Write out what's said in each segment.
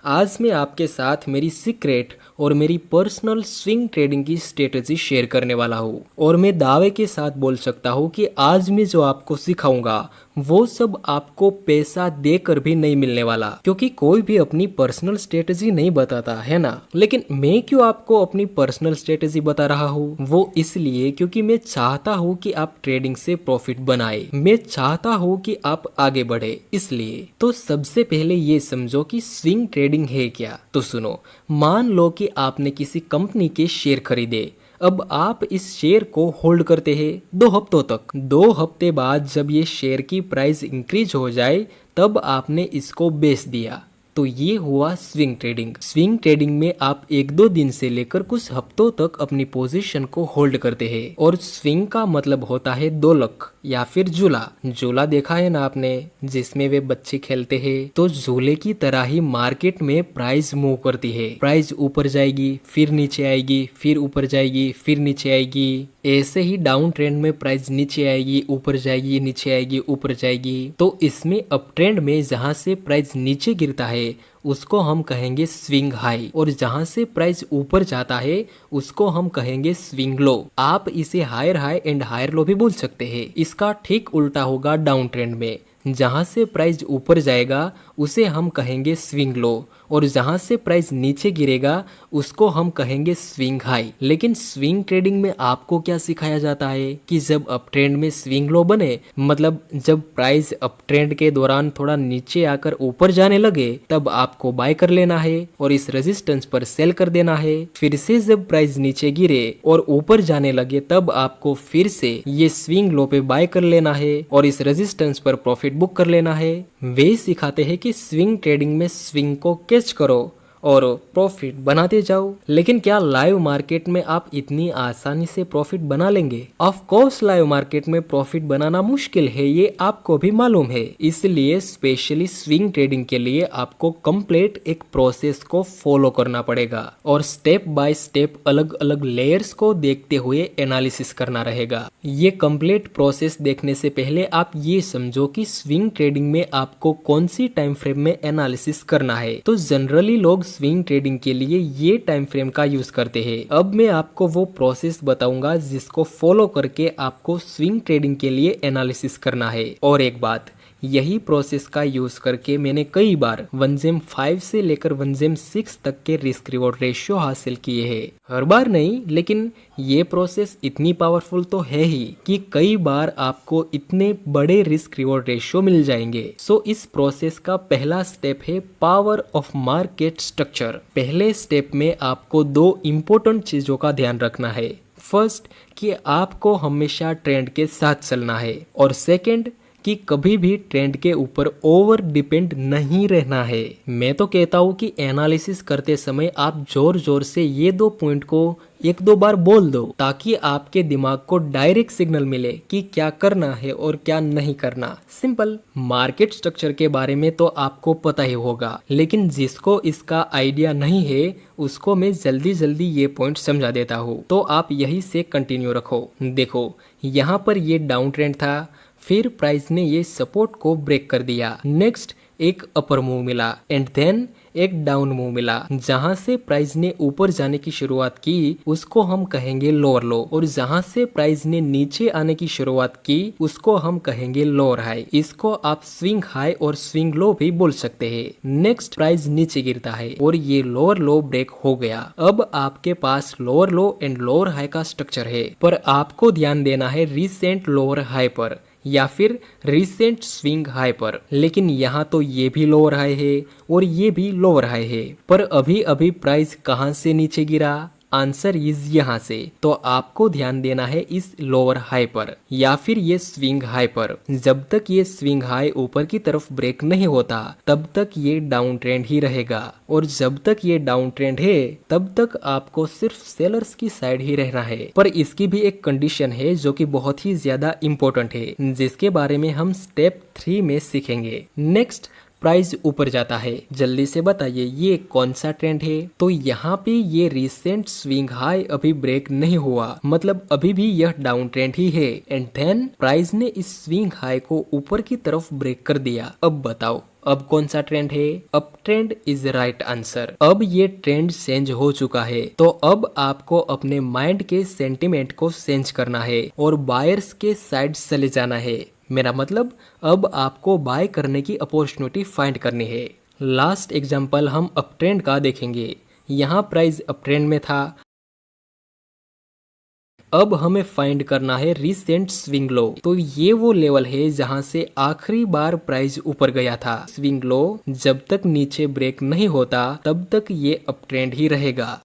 आज मैं आपके साथ मेरी सीक्रेट और मेरी पर्सनल स्विंग ट्रेडिंग की स्ट्रेटेजी शेयर करने वाला हूँ। और मैं दावे के साथ बोल सकता हूँ कि आज मैं जो आपको सिखाऊंगा वो सब आपको पैसा देकर भी नहीं मिलने वाला, क्योंकि कोई भी अपनी पर्सनल स्ट्रेटेजी नहीं बताता है ना। लेकिन मैं क्यों आपको अपनी पर्सनल स्ट्रेटेजी बता रहा हूँ, वो इसलिए क्योंकि मैं चाहता हूँ कि आप ट्रेडिंग से प्रॉफिट बनाए, मैं चाहता हूँ कि आप आगे बढ़े। इसलिए तो सबसे पहले ये समझो कि स्विंग ट्रेडिंग है क्या। तो सुनो, मान लो कि आपने किसी कंपनी के शेयर खरीदे। अब आप इस शेयर को होल्ड करते हैं 2 हफ्तों तक। 2 हफ्ते बाद जब ये शेयर की प्राइस इंक्रीज हो जाए तब आपने इसको बेच दिया। तो ये हुआ स्विंग ट्रेडिंग। स्विंग ट्रेडिंग में आप 1-2 दिन से लेकर कुछ हफ्तों तक अपनी पोजीशन को होल्ड करते हैं। और स्विंग का मतलब होता है दोलक या फिर झूला। झूला देखा है ना आपने, जिसमें वे बच्चे खेलते हैं। तो झूले की तरह ही मार्केट में प्राइस मूव करती है। प्राइस ऊपर जाएगी, फिर नीचे आएगी, फिर ऊपर जाएगी, फिर नीचे आएगी। ऐसे ही डाउन ट्रेंड में प्राइस नीचे आएगी, ऊपर जाएगी, नीचे आएगी, ऊपर जाएगी। तो इसमें अप ट्रेंड में जहां से प्राइस नीचे गिरता है उसको हम कहेंगे स्विंग हाई, और जहां से प्राइस ऊपर जाता है उसको हम कहेंगे स्विंग लो। आप इसे higher high and higher low भी बोल सकते हैं। इसका ठीक उल्टा होगा डाउन ट्रेंड में। जहां से प्राइस ऊपर जाएगा उसे हम कहेंगे स्विंग लो, और जहां से प्राइस नीचे गिरेगा उसको हम कहेंगे स्विंग हाई। लेकिन स्विंग ट्रेडिंग में आपको क्या सिखाया जाता है कि जब अप ट्रेंड में स्विंग लो बने, मतलब जब प्राइस अप ट्रेंड के दौरान थोड़ा नीचे आकर ऊपर जाने लगे तब आपको बाय कर लेना है और इस रेजिस्टेंस पर सेल कर देना है। फिर से जब प्राइस नीचे गिरे और ऊपर जाने लगे तब आपको फिर से ये स्विंग लो पे बाय कर लेना है और इस रेजिस्टेंस पर प्रॉफिट बुक कर लेना है। वे सिखाते हैं कि स्विंग ट्रेडिंग में स्विंग को कैच करो और प्रॉफिट बनाते जाओ। लेकिन क्या लाइव मार्केट में आप इतनी आसानी से प्रॉफिट बना लेंगे? ऑफ कोर्स लाइव मार्केट में प्रॉफिट बनाना मुश्किल है, ये आपको भी मालूम है। इसलिए स्पेशली स्विंग ट्रेडिंग के लिए आपको कंप्लीट एक प्रोसेस को फॉलो करना पड़ेगा और स्टेप बाय स्टेप अलग अलग लेयर्स को देखते हुए एनालिसिस करना रहेगा। ये कंप्लीट प्रोसेस देखने से पहले आप ये समझो कि स्विंग ट्रेडिंग में आपको कौन सी टाइम फ्रेम में एनालिसिस करना है। तो जनरली लोग स्विंग ट्रेडिंग के लिए ये टाइम फ्रेम का यूज करते हैं। अब मैं आपको वो प्रोसेस बताऊंगा जिसको फॉलो करके आपको स्विंग ट्रेडिंग के लिए एनालिसिस करना है। और एक बात, यही प्रोसेस का यूज करके मैंने कई बार 1/5 से लेकर 1/6 तक के रिस्क रिवॉर्ड रेशियो हासिल किए हैं। हर बार नहीं, लेकिन ये प्रोसेस इतनी पावरफुल तो है ही कि कई बार आपको इतने बड़े रिस्क रिवॉर्ड रेशियो मिल जाएंगे। सो इस प्रोसेस का पहला स्टेप है पावर ऑफ मार्केट स्ट्रक्चर। पहले स्टेप में आपको 2 इम्पोर्टेंट चीजों का ध्यान रखना है। फर्स्ट, कि आपको हमेशा ट्रेंड के साथ चलना है, और सेकंड कि कभी भी ट्रेंड के ऊपर ओवर डिपेंड नहीं रहना है। मैं तो कहता हूँ कि एनालिसिस करते समय आप जोर जोर से ये 2 पॉइंट को 1-2 बार बोल दो, ताकि आपके दिमाग को डायरेक्ट सिग्नल मिले कि क्या करना है और क्या नहीं करना। सिंपल। मार्केट स्ट्रक्चर के बारे में तो आपको पता ही होगा, लेकिन जिसको इसका आइडिया नहीं है उसको मैं जल्दी जल्दी ये पॉइंट समझा देता हूँ। तो आप यही से कंटिन्यू रखो। देखो, यहाँ पर ये डाउन ट्रेंड था, फिर प्राइस ने ये सपोर्ट को ब्रेक कर दिया। नेक्स्ट एक अपर मूव मिला एंड देन एक डाउन मूव मिला। जहां से प्राइस ने ऊपर जाने की शुरुआत की उसको हम कहेंगे लोअर लो, और जहां से प्राइस ने नीचे आने की शुरुआत की उसको हम कहेंगे लोअर हाई। इसको आप स्विंग हाई और स्विंग लो भी बोल सकते हैं। नेक्स्ट प्राइस नीचे गिरता है और ये लोअर लो ब्रेक हो गया। अब आपके पास lower low and lower high का स्ट्रक्चर है, पर आपको ध्यान देना है रिसेंट लोअर हाई पर या फिर रिसेंट स्विंग हाई पर। लेकिन यहाँ तो ये भी लोअर हाई है और ये भी लोअर हाई है, पर अभी अभी प्राइस कहाँ से नीचे गिरा? आंसर इज यहाँ से। तो आपको ध्यान देना है इस लोअर हाई पर या फिर ये स्विंग हाई पर। जब तक ये स्विंग हाई ऊपर की तरफ ब्रेक नहीं होता तब तक ये डाउन ट्रेंड ही रहेगा, और जब तक ये डाउन ट्रेंड है तब तक आपको सिर्फ सेलर्स की साइड ही रहना है। पर इसकी भी एक कंडीशन है जो कि बहुत ही ज्यादा इम्पोर्टेंट है, जिसके बारे में हम स्टेप 3 में सीखेंगे। नेक्स्ट, प्राइस ऊपर जाता है। जल्दी से बताइए ये कौन सा ट्रेंड है? तो यहाँ पे ये रिसेंट स्विंग हाई अभी ब्रेक नहीं हुआ, मतलब अभी भी यह डाउन ट्रेंड ही है। एंड देन प्राइस ने इस स्विंग हाई को ऊपर की तरफ ब्रेक कर दिया। अब बताओ अब कौन सा ट्रेंड है? Up trend is right answer. अब ये ट्रेंड चेंज हो चुका है, तो अब आपको अपने माइंड के सेंटिमेंट को चेंज करना है और बायर्स के साइड चले जाना है। मेरा मतलब अब आपको बाय करने की अपॉर्चुनिटी फाइंड करनी है। लास्ट एग्जांपल हम अप ट्रेंड का देखेंगे। यहाँ प्राइस अप ट्रेंड में था। अब हमें फाइंड करना है रिसेंट स्विंग लो। तो ये वो लेवल है जहां से आखिरी बार प्राइस ऊपर गया था। स्विंग लो जब तक नीचे ब्रेक नहीं होता तब तक ये अप ट्रेंड ही रहेगा।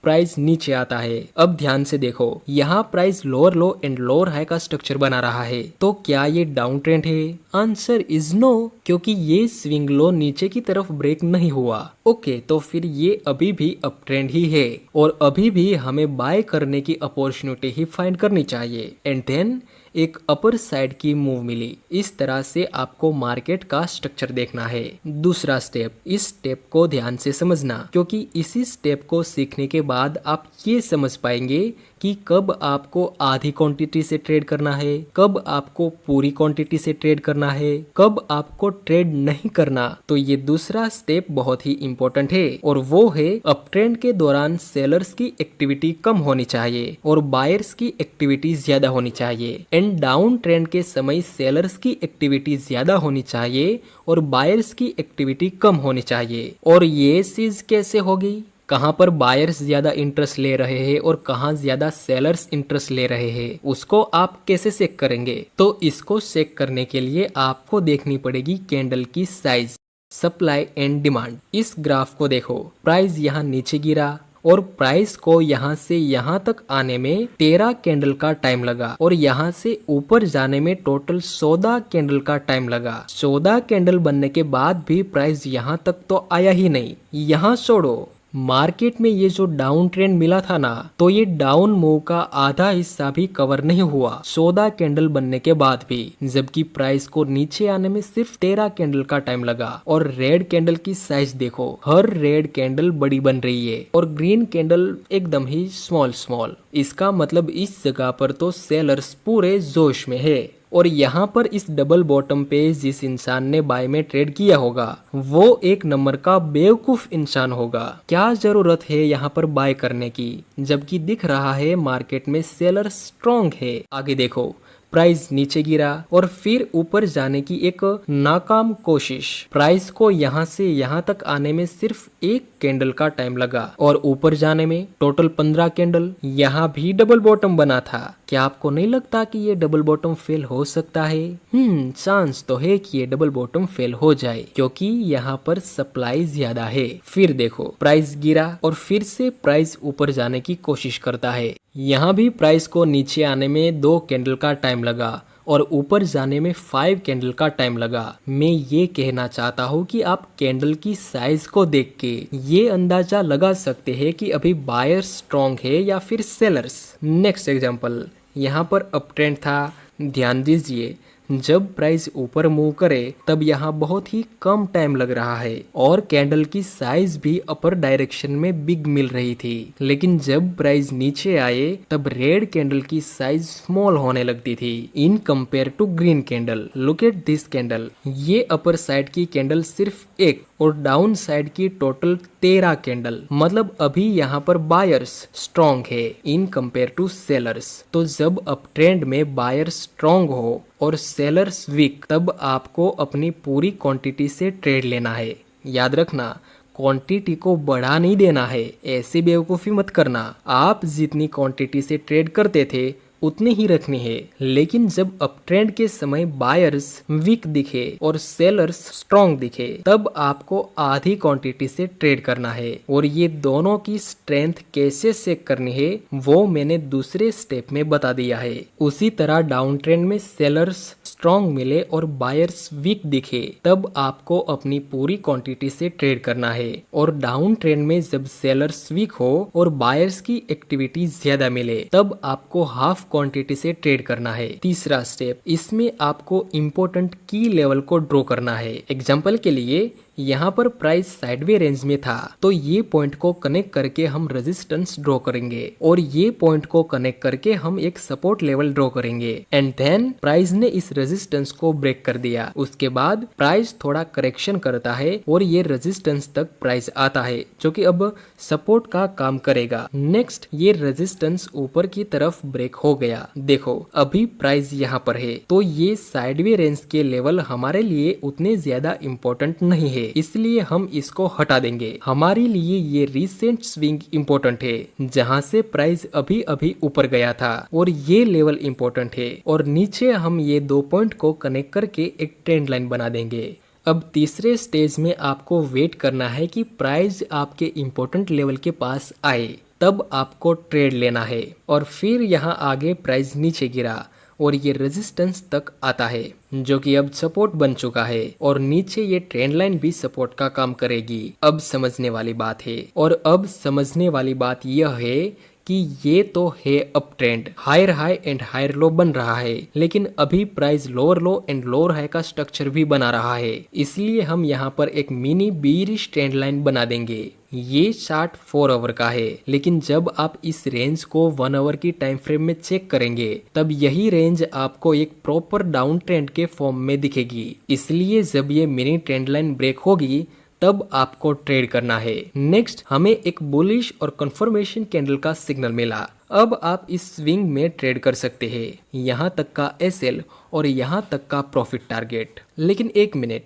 प्राइस नीचे आता है। अब ध्यान से देखो, यहाँ price lower low and lower high का स्ट्रक्चर बना रहा है। तो क्या ये डाउन ट्रेंड है? आंसर इज नो, क्योंकि ये स्विंग लो नीचे की तरफ ब्रेक नहीं हुआ। ओके, तो फिर ये अभी भी अप ट्रेंड ही है और अभी भी हमें बाय करने की अपॉर्चुनिटी ही फाइंड करनी चाहिए। एंड देन एक अपर साइड की मूव मिली। इस तरह से आपको मार्केट का स्ट्रक्चर देखना है। दूसरा स्टेप, इस स्टेप को ध्यान से समझना, क्योंकि इसी स्टेप को सीखने के बाद आप ये समझ पाएंगे कि कब आपको आधी क्वांटिटी से ट्रेड करना है, कब आपको पूरी क्वांटिटी से ट्रेड करना है, कब आपको ट्रेड नहीं करना। तो ये दूसरा स्टेप बहुत ही इंपॉर्टेंट है और वो है अप ट्रेंड के दौरान सेलर्स की एक्टिविटी कम होनी चाहिए और बायर्स की एक्टिविटी ज्यादा होनी चाहिए। एंड डाउन ट्रेंड के समय सेलर्स की एक्टिविटी ज्यादा होनी चाहिए और बायर्स की एक्टिविटी कम होनी चाहिए। और ये चीज कैसे होगी? कहाँ पर बायर्स ज्यादा इंटरेस्ट ले रहे हैं और कहाँ ज्यादा सेलर्स इंटरेस्ट ले रहे हैं, उसको आप कैसे चेक करेंगे? तो इसको चेक करने के लिए आपको देखनी पड़ेगी कैंडल की साइज, सप्लाई एंड डिमांड। इस ग्राफ को देखो, प्राइस यहाँ नीचे गिरा और प्राइस को यहाँ से यहाँ तक आने में 13 कैंडल का टाइम लगा और यहाँ से ऊपर जाने में टोटल 14 कैंडल का टाइम लगा। 14 कैंडल बनने के बाद भी प्राइस यहाँ तक तो आया ही नहीं। यहाँ छोड़ो, मार्केट में ये जो डाउन ट्रेंड मिला था ना, तो ये डाउन मूव का आधा हिस्सा भी कवर नहीं हुआ 14 कैंडल बनने के बाद भी, जबकि प्राइस को नीचे आने में सिर्फ 13 कैंडल का टाइम लगा। और रेड कैंडल की साइज देखो, हर रेड कैंडल बड़ी बन रही है और ग्रीन कैंडल एकदम ही स्मॉल स्मॉल। इसका मतलब इस जगह पर तो सेलर्स पूरे जोश में है। और यहाँ पर इस डबल बॉटम पे जिस इंसान ने बाय में ट्रेड किया होगा वो एक नंबर का बेवकूफ इंसान होगा। क्या जरूरत है यहाँ पर बाय करने की, जबकि दिख रहा है मार्केट में सेलर स्ट्रॉन्ग है। आगे देखो, प्राइस नीचे गिरा और फिर ऊपर जाने की एक नाकाम कोशिश। प्राइस को यहाँ से यहाँ तक आने में सिर्फ एक कैंडल का टाइम लगा और ऊपर जाने में टोटल 15 कैंडल। यहाँ भी डबल बॉटम बना था। क्या आपको नहीं लगता कि ये डबल बॉटम फेल हो सकता है? चांस तो है कि ये डबल बॉटम फेल हो जाए, क्योंकि यहाँ पर सप्लाई ज्यादा है। फिर देखो, प्राइस गिरा और फिर से प्राइस ऊपर जाने की कोशिश करता है। यहाँ भी प्राइस को नीचे आने में 2 कैंडल का टाइम लगा और ऊपर जाने में 5 कैंडल का टाइम लगा। मैं ये कहना चाहता हूँ कि आप कैंडल की साइज को देख के ये अंदाजा लगा सकते हैं कि अभी बायर्स स्ट्रॉन्ग है या फिर सेलर्स। नेक्स्ट एग्जांपल, यहाँ पर अप ट्रेंड था। ध्यान दीजिए, जब प्राइस ऊपर मूव करे तब यहाँ बहुत ही कम टाइम लग रहा है और कैंडल की साइज भी अपर डायरेक्शन में बिग मिल रही थी। लेकिन जब प्राइस नीचे आए तब रेड कैंडल की साइज स्मॉल होने लगती थी in compare to green candle. Look at this candle, ये अपर साइड की कैंडल सिर्फ एक और डाउन साइड की टोटल 13 कैंडल। मतलब अभी यहाँ पर बायर्स स्ट्रॉन्ग है इन कंपेयर टू सेलर्स। तो जब अप ट्रेंड में बायर्स स्ट्रॉन्ग हो और सेलर्स वीक, तब आपको अपनी पूरी क्वांटिटी से ट्रेड लेना है। याद रखना, क्वांटिटी को बढ़ा नहीं देना है। ऐसी बेवकूफी मत करना। आप जितनी क्वांटिटी से ट्रेड करते थे उतनी ही रखनी है, लेकिन जब अप ट्रेंड के समय बायर्स वीक दिखे और सेलर्स स्ट्रॉन्ग दिखे तब आपको आधी क्वांटिटी से ट्रेड करना है। और ये दोनों की स्ट्रेंथ कैसे चेक करनी है वो मैंने दूसरे स्टेप में बता दिया है। उसी तरह डाउन ट्रेंड में सेलर्स स्ट्रॉन्ग मिले और बायर्स वीक दिखे तब आपको अपनी पूरी क्वांटिटी से ट्रेड करना है। और डाउन ट्रेंड में जब सेलर्स वीक हो और बायर्स की एक्टिविटी ज्यादा मिले तब आपको हाफ क्वांटिटी से ट्रेड करना है। तीसरा स्टेप, इसमें आपको इम्पोर्टेंट की लेवल को ड्रॉ करना है। एग्जांपल के लिए यहाँ पर प्राइस साइडवे रेंज में था, तो ये पॉइंट को कनेक्ट करके हम रेजिस्टेंस ड्रॉ करेंगे और ये पॉइंट को कनेक्ट करके हम एक सपोर्ट लेवल ड्रॉ करेंगे। एंड देन प्राइस ने इस रेजिस्टेंस को ब्रेक कर दिया। उसके बाद प्राइस थोड़ा करेक्शन करता है और ये रेजिस्टेंस तक प्राइस आता है, जो कि अब सपोर्ट का काम करेगा। नेक्स्ट ये रेजिस्टेंस ऊपर की तरफ ब्रेक हो गया। देखो अभी प्राइस यहाँ पर है, तो ये साइडवे रेंज के लेवल हमारे लिए उतने ज्यादा इम्पोर्टेंट नहीं है, इसलिए हम इसको हटा देंगे। हमारे लिए ये रिसेंट स्विंग इम्पोर्टेंट है, जहाँ से प्राइस अभी अभी ऊपर गया था, और ये लेवल इम्पोर्टेंट है। और नीचे हम ये दो पॉइंट को कनेक्ट करके एक ट्रेंड लाइन बना देंगे। अब तीसरे स्टेज में आपको वेट करना है कि प्राइस आपके इम्पोर्टेंट लेवल के पास आए, तब आपको ट्रेड लेना है। और फिर यहाँ आगे प्राइस नीचे गिरा और ये रेजिस्टेंस तक आता है, जो कि अब सपोर्ट बन चुका है, और नीचे ये ट्रेंड लाइन भी सपोर्ट का काम करेगी। अब समझने वाली बात है, और अब समझने वाली बात यह है कि ये तो है up trend, higher high and higher low बन रहा है, लेकिन अभी price lower low and lower high का स्ट्रक्चर भी बना रहा है। इसलिए हम यहाँ पर एक मिनी बीरिश ट्रेंड लाइन बना देंगे। ये चार्ट 4 आवर का है, लेकिन जब आप इस रेंज को 1 आवर की टाइम फ्रेम में चेक करेंगे, तब यही रेंज आपको एक प्रॉपर डाउन ट्रेंड के फॉर्म में दिखेगी। इसलिए जब ये मिनी ट्रेंड लाइन ब्रेक होगी, तब आपको ट्रेड करना है। नेक्स्ट हमें एक बुलिश और कंफर्मेशन कैंडल का सिग्नल मिला। अब आप इस स्विंग में ट्रेड कर सकते हैं, यहाँ तक का एसएल और यहाँ तक का प्रॉफिट टारगेट। लेकिन एक मिनट,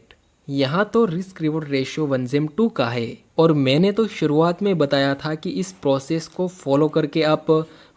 यहाँ तो रिस्क रिवॉर्ड रेशियो 1:2 का है, और मैंने तो शुरुआत में बताया था कि इस प्रोसेस को फॉलो करके आप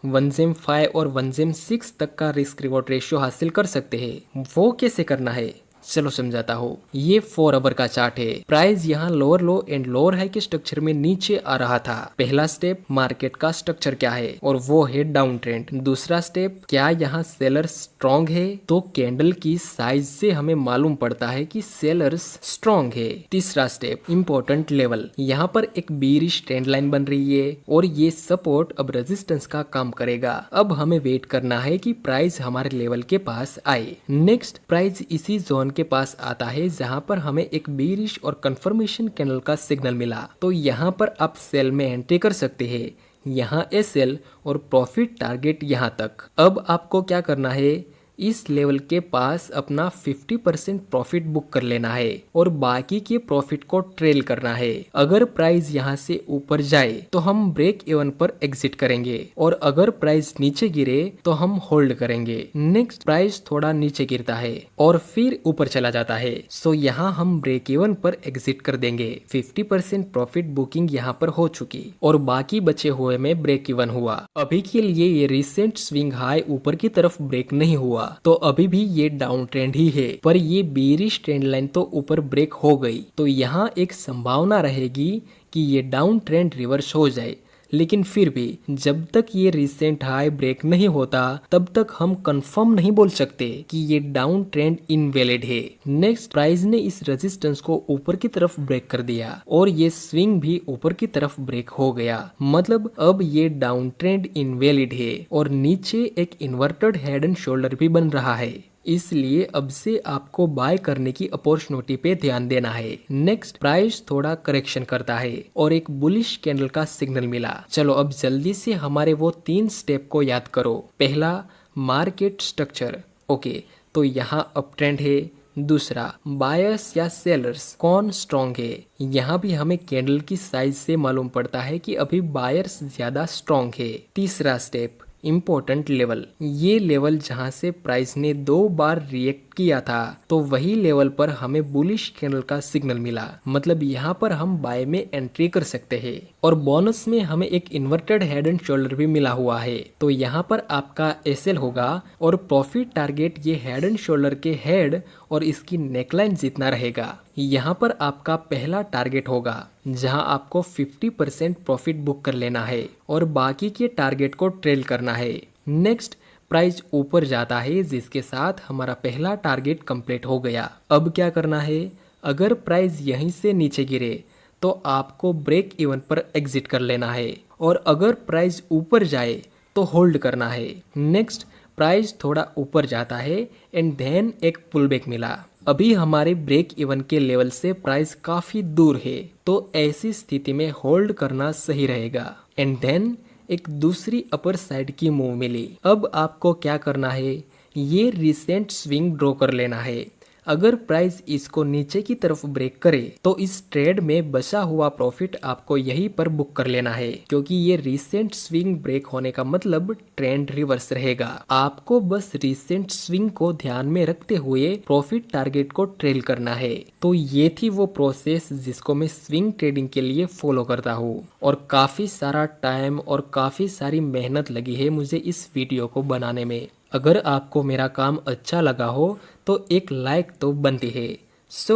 1:5 और 1:6 तक का रिस्क रिवॉर्ड रेशियो हासिल कर सकते हैं। वो कैसे करना है, चलो समझाता हूँ। ये 4 आवर का चार्ट है। प्राइस यहाँ lower low and lower high के स्ट्रक्चर में नीचे आ रहा था। पहला स्टेप, मार्केट का स्ट्रक्चर क्या है, और वो है डाउन ट्रेंड। दूसरा स्टेप, क्या यहाँ सेलर्स स्ट्रॉन्ग है, तो कैंडल की साइज से हमें मालूम पड़ता है कि सेलर्स स्ट्रॉन्ग है। तीसरा स्टेप, इम्पोर्टेंट लेवल, यहाँ पर एक बीरिश ट्रेंड लाइन बन रही है, और ये सपोर्ट अब रेजिस्टेंस का काम करेगा। अब हमें वेट करना है कि प्राइस हमारे लेवल के पास आए। नेक्स्ट प्राइस इसी जोन के पास आता है जहां पर हमें एक बीरिश और कंफर्मेशन कैंडल का सिग्नल मिला, तो यहाँ पर आप सेल में एंट्री कर सकते हैं। यहाँ एसएल और प्रॉफिट टारगेट यहाँ तक। अब आपको क्या करना है, इस लेवल के पास अपना 50% प्रॉफिट बुक कर लेना है और बाकी के प्रॉफिट को ट्रेल करना है। अगर प्राइस यहाँ से ऊपर जाए तो हम ब्रेक इवन पर एग्जिट करेंगे, और अगर प्राइस नीचे गिरे तो हम होल्ड करेंगे। नेक्स्ट प्राइस थोड़ा नीचे गिरता है और फिर ऊपर चला जाता है, सो यहाँ हम ब्रेक इवन पर एग्जिट कर देंगे। 50% प्रॉफिट बुकिंग यहाँ पर हो चुकी और बाकी बचे हुए में ब्रेक इवन हुआ। अभी के लिए ये रिसेंट स्विंग हाई ऊपर की तरफ ब्रेक नहीं हुआ, तो अभी भी ये डाउन ट्रेंड ही है, पर ये बेरिश ट्रेंड लाइन तो ऊपर ब्रेक हो गई, तो यहाँ एक संभावना रहेगी कि ये डाउन ट्रेंड रिवर्स हो जाए। लेकिन फिर भी जब तक ये रिसेंट हाई ब्रेक नहीं होता, तब तक हम कंफर्म नहीं बोल सकते कि ये डाउन ट्रेंड इनवैलिड है। नेक्स्ट प्राइस ने इस रेजिस्टेंस को ऊपर की तरफ ब्रेक कर दिया और ये स्विंग भी ऊपर की तरफ ब्रेक हो गया, मतलब अब ये डाउन ट्रेंड इनवैलिड है और नीचे एक इन्वर्टेड हेड एंड शोल्डर भी बन रहा है। इसलिए अब से आपको बाय करने की अपॉर्चुनिटी पे ध्यान देना है। नेक्स्ट प्राइस थोड़ा करेक्शन करता है और एक बुलिश कैंडल का सिग्नल मिला। चलो अब जल्दी से हमारे वो 3 स्टेप को याद करो। पहला, मार्केट स्ट्रक्चर, ओके, तो यहाँ अप ट्रेंड है। दूसरा, बायर्स या सेलर्स कौन स्ट्रॉन्ग है, यहाँ भी हमें कैंडल की साइज से मालूम पड़ता है कि अभी बायर्स ज्यादा स्ट्रॉन्ग है। तीसरा स्टेप, इम्पोर्टेंट लेवल, ये लेवल जहां से प्राइस ने 2 बार रिएक्ट किया था, तो वही लेवल पर हमें बुलिश कैंडल का सिग्नल मिला, मतलब यहाँ पर हम बाय में एंट्री कर सकते हैं। और बोनस में हमें एक इन्वर्टेड हेड एंड शोल्डर भी मिला हुआ है, तो यहाँ पर आपका एसएल होगा और प्रॉफिट टारगेट ये हेड एंड शोल्डर के हेड और इसकी नेकलाइन जितना रहेगा। यहाँ पर आपका पहला टारगेट होगा जहाँ आपको 50% प्रॉफिट बुक कर लेना है और बाकी के टारगेट को ट्रेल करना है। नेक्स्ट प्राइस ऊपर जाता है, जिसके साथ हमारा पहला टारगेट कंप्लीट हो गया। अब क्या करना है, अगर प्राइस यहीं से नीचे गिरे तो आपको ब्रेक इवन पर एग्जिट कर लेना है, और अगर प्राइस ऊपर जाए तो होल्ड करना है। नेक्स्ट प्राइस थोड़ा ऊपर जाता है एंड देन एक पुल बैक मिला। अभी हमारे ब्रेक इवन के लेवल से प्राइस काफी दूर है, तो ऐसी स्थिति में होल्ड करना सही रहेगा। एंड देन एक दूसरी अपर साइड की मूव मिली। अब आपको क्या करना है, ये रिसेंट स्विंग ड्रॉ कर लेना है। अगर प्राइस इसको नीचे की तरफ ब्रेक करे तो इस ट्रेड में बचा हुआ प्रॉफिट आपको यहीं पर बुक कर लेना है, क्योंकि ये रिसेंट स्विंग ब्रेक होने का मतलब ट्रेंड रिवर्स रहेगा। आपको बस रिसेंट स्विंग को ध्यान में रखते हुए प्रॉफिट टारगेट को ट्रेल करना है। तो ये थी वो प्रोसेस जिसको मैं स्विंग ट्रेडिंग के लिए फॉलो करता हूँ, और काफी सारा टाइम और काफी सारी मेहनत लगी है मुझे इस वीडियो को बनाने में। अगर आपको मेरा काम अच्छा लगा हो तो एक लाइक तो बनती है। सो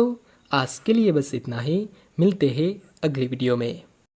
आज के लिए बस इतना ही, मिलते हैं अगली वीडियो में।